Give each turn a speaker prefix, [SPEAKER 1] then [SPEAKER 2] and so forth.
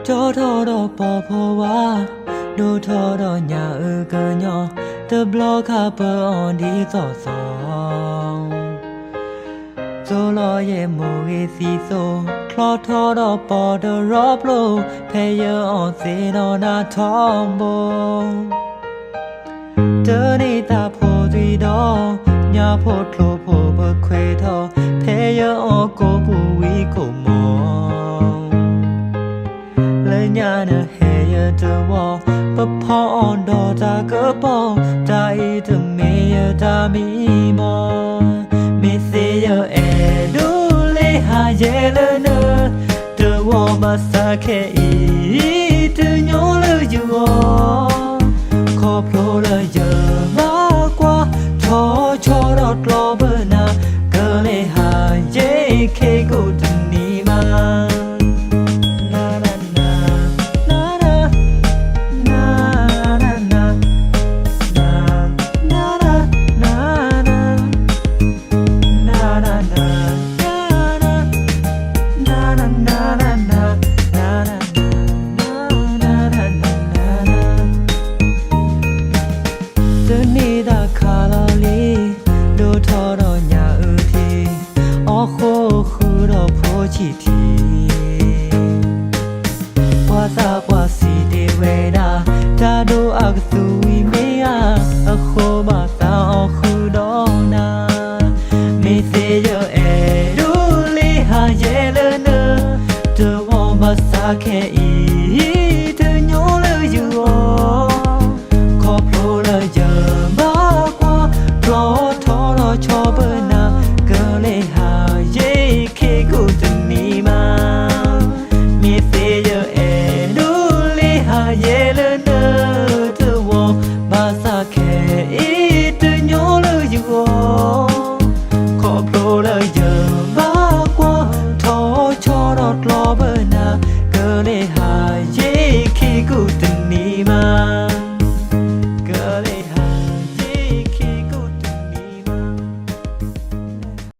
[SPEAKER 1] โจทอดอปอพอวาโดทอดอญากันยอเตบล็อกคาเปออนดีซอซองโซลอเยโมเกซีโซคลอทอดอปอดอรอบโลเพยออนเซนอนาทอมโบเจอในตาโพดีดอญาโพดโลโพเบเควทอเพยออนโกปูวีโกมอญาเนเฮยเดวอปะพอนดอตากะปอตาอีตเมยตามีมอมิเซยเอดูเลหาเยเลเนเดวอมาสาเคอีตโยเลยูอขอโปรเลเยมากว่าทอชอรอดรอเบนากะเลหาเยเคกูตนีมาชีทีว่าซาว่าสีเดเวนาจาดูอักษุยเมียอะโคมาซาอคูดอนามิเซยเอดูลีหาเยเลเนเดวอมาซาเคอีเดโยเลยูอขอโปรเลเยมากว่ารอทอรอชอเบนาเกเลหาเยเคกูตนีมามิเซยเอดูลีหาเยเลเนเดวอมาซาเคอีเดโยเลยูอขอโปรเลเยมากว่าทอชอรอดรอเบน